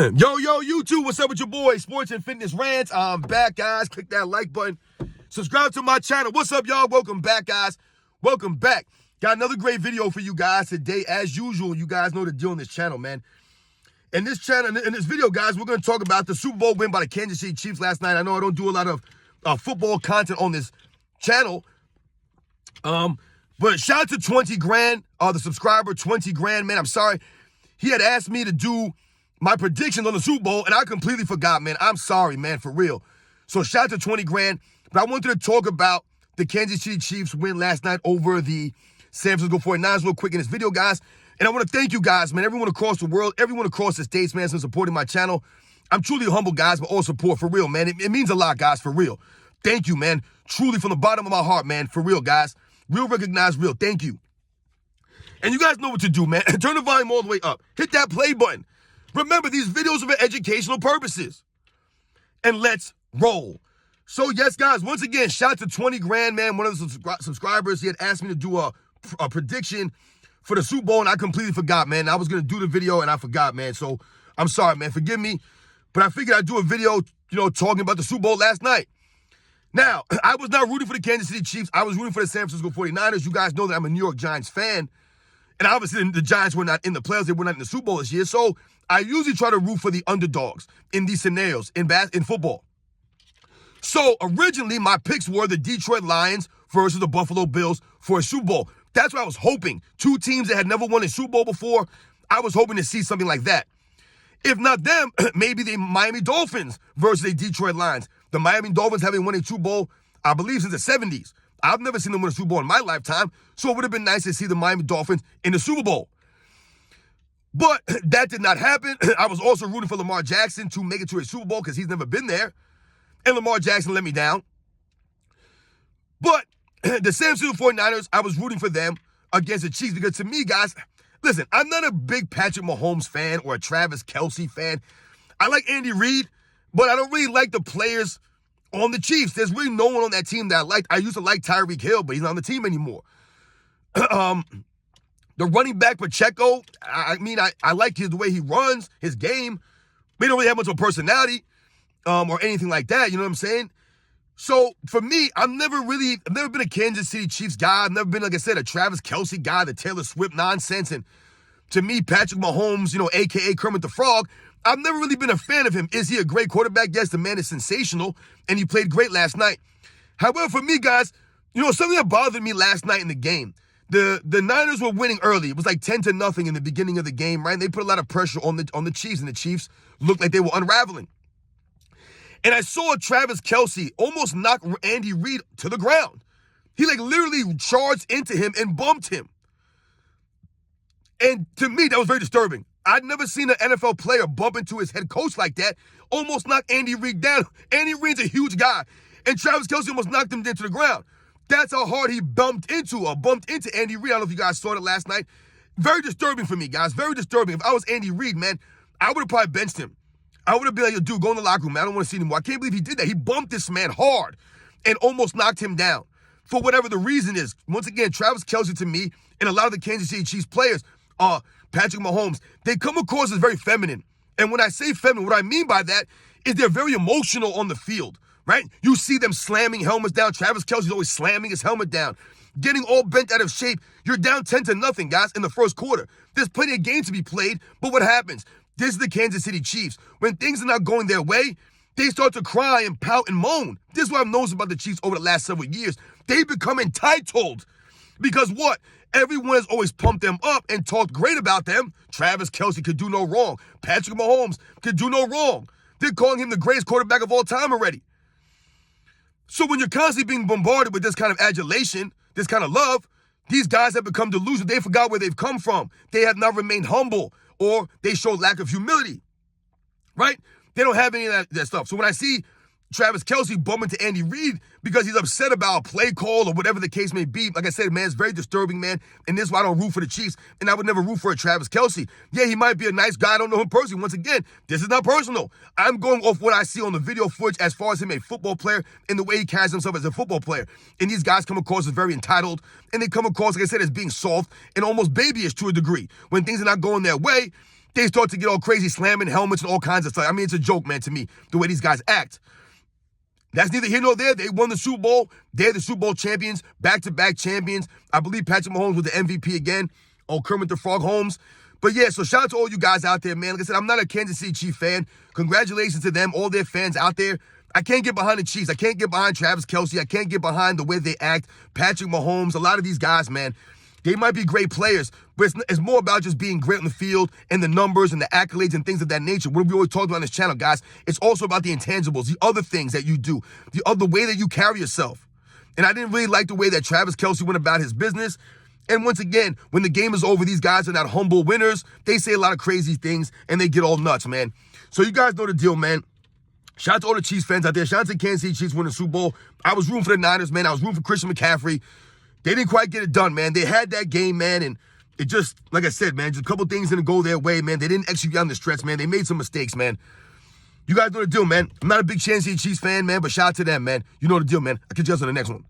Yo, YouTube, what's up with your boy? Sports and Fitness Rants. I'm back, guys. Click that like button. Subscribe to my channel. What's up, y'all? Welcome back, guys. Welcome back. Got another great video for you guys today. As usual, you guys know the deal on this channel, man. In this video, guys, we're going to talk about the Super Bowl win by the Kansas City Chiefs last night. I know I don't do a lot of football content on this channel. But shout out to 20 grand, the subscriber, 20 grand, man. I'm sorry. He had asked me to do my predictions on the Super Bowl, and I completely forgot, man. I'm sorry, man, for real. So shout out to 20 grand. But I wanted to talk about the Kansas City Chiefs win last night over the San Francisco 49ers real quick in this video, guys. And I want to thank you guys, man, everyone across the world, everyone across the states, man, for supporting my channel. I'm truly humble, guys, but all support, for real, man. It means a lot, guys, for real. Thank you, man. Truly from the bottom of my heart, man, for real, guys. Real recognized, real. Thank you. And you guys know what to do, man. Turn the volume all the way up. Hit that play button. Remember, these videos are for educational purposes. And let's roll. So, yes, guys, once again, shout out to 20 grand, man. One of the subscribers, he had asked me to do a prediction for the Super Bowl, and I completely forgot, man. I was going to do the video, and I forgot, man. So, I'm sorry, man. Forgive me. But I figured I'd do a video, talking about the Super Bowl last night. Now, I was not rooting for the Kansas City Chiefs. I was rooting for the San Francisco 49ers. You guys know that I'm a New York Giants fan. And obviously, the Giants were not in the playoffs. They were not in the Super Bowl this year. So I usually try to root for the underdogs in these scenarios in football. So originally, my picks were the Detroit Lions versus the Buffalo Bills for a Super Bowl. That's what I was hoping. Two teams that had never won a Super Bowl before. I was hoping to see something like that. If not them, maybe the Miami Dolphins versus the Detroit Lions. The Miami Dolphins haven't won a Super Bowl, I believe, since the 70s. I've never seen them win a Super Bowl in my lifetime, so it would have been nice to see the Miami Dolphins in the Super Bowl. But that did not happen. I was also rooting for Lamar Jackson to make it to a Super Bowl because he's never been there. And Lamar Jackson let me down. But the San Francisco 49ers, I was rooting for them against the Chiefs because to me, guys, listen, I'm not a big Patrick Mahomes fan or a Travis Kelce fan. I like Andy Reid, but I don't really like the players on the Chiefs. There's really no one on that team that I liked. I used to like Tyreek Hill, but he's not on the team anymore. The running back Pacheco, I like the way he runs, his game. He don't really have much of a personality or anything like that, you know what I'm saying? So for me, I've never been a Kansas City Chiefs guy. I've never been, like I said, a Travis Kelce guy, the Taylor Swift nonsense. And to me, Patrick Mahomes, a.k.a. Kermit the Frog, I've never really been a fan of him. Is he a great quarterback? Yes, the man is sensational, and he played great last night. However, for me, guys, something that bothered me last night in the game, the Niners were winning early. It was like 10-0 in the beginning of the game, right? And they put a lot of pressure on the Chiefs, and the Chiefs looked like they were unraveling. And I saw Travis Kelce almost knock Andy Reid to the ground. He literally charged into him and bumped him. And to me, that was very disturbing. I'd never seen an NFL player bump into his head coach like that, almost knock Andy Reid down. Andy Reid's a huge guy, and Travis Kelce almost knocked him into the ground. That's how hard he bumped into Andy Reid. I don't know if you guys saw it last night. Very disturbing for me, guys. Very disturbing. If I was Andy Reid, man, I would have probably benched him. I would have been like, yo, dude, go in the locker room, man. I don't want to see him anymore. I can't believe he did that. He bumped this man hard and almost knocked him down for whatever the reason is. Once again, Travis Kelce to me and a lot of the Kansas City Chiefs players Patrick Mahomes, they come across as very feminine. And when I say feminine, what I mean by that is they're very emotional on the field, right? You see them slamming helmets down. Travis Kelce's always slamming his helmet down, getting all bent out of shape. You're down 10-0, guys, in the first quarter. There's plenty of games to be played, but what happens? This is the Kansas City Chiefs. When things are not going their way, they start to cry and pout and moan. This is what I've noticed about the Chiefs over the last several years. They become entitled because what? Everyone has always pumped them up and talked great about them. Travis Kelce could do no wrong. Patrick Mahomes could do no wrong. They're calling him the greatest quarterback of all time already. So when you're constantly being bombarded with this kind of adulation, this kind of love, these guys have become delusional. They forgot where they've come from. They have not remained humble, or they show lack of humility, right? They don't have any of that stuff. So when I see Travis Kelce bump into Andy Reid because he's upset about a play call or whatever the case may be. Like I said, man, it's very disturbing, man. And this is why I don't root for the Chiefs. And I would never root for a Travis Kelce. Yeah, he might be a nice guy. I don't know him personally. Once again, this is not personal. I'm going off what I see on the video footage as far as him a football player and the way he carries himself as a football player. And these guys come across as very entitled. And they come across, like I said, as being soft and almost babyish to a degree. When things are not going their way, they start to get all crazy, slamming helmets and all kinds of stuff. I mean, it's a joke, man, to me, the way these guys act. That's neither here nor there. They won the Super Bowl. They're the Super Bowl champions, back-to-back champions. I believe Patrick Mahomes was the MVP again. Oh, Kermit the Frog Holmes. But yeah, so shout out to all you guys out there, man. Like I said, I'm not a Kansas City Chiefs fan. Congratulations to them, all their fans out there. I can't get behind the Chiefs. I can't get behind Travis Kelce. I can't get behind the way they act. Patrick Mahomes, a lot of these guys, man, they might be great players, but it's more about just being great on the field and the numbers and the accolades and things of that nature. What we always talk about on this channel, guys, it's also about the intangibles, the other things that you do, the other way that you carry yourself. And I didn't really like the way that Travis Kelce went about his business. And once again, when the game is over, these guys are not humble winners. They say a lot of crazy things, and they get all nuts, man. So you guys know the deal, man. Shout out to all the Chiefs fans out there. Shout out to Kansas City Chiefs winning the Super Bowl. I was rooting for the Niners, man. I was rooting for Christian McCaffrey. They didn't quite get it done, man. They had that game, man, and it just, like I said, man, just a couple things didn't go their way, man. They didn't execute on the stretch, man. They made some mistakes, man. You guys know the deal, man. I'm not a big Kansas City Chiefs fan, man, but shout out to them, man. You know the deal, man. I'll catch you guys on the next one.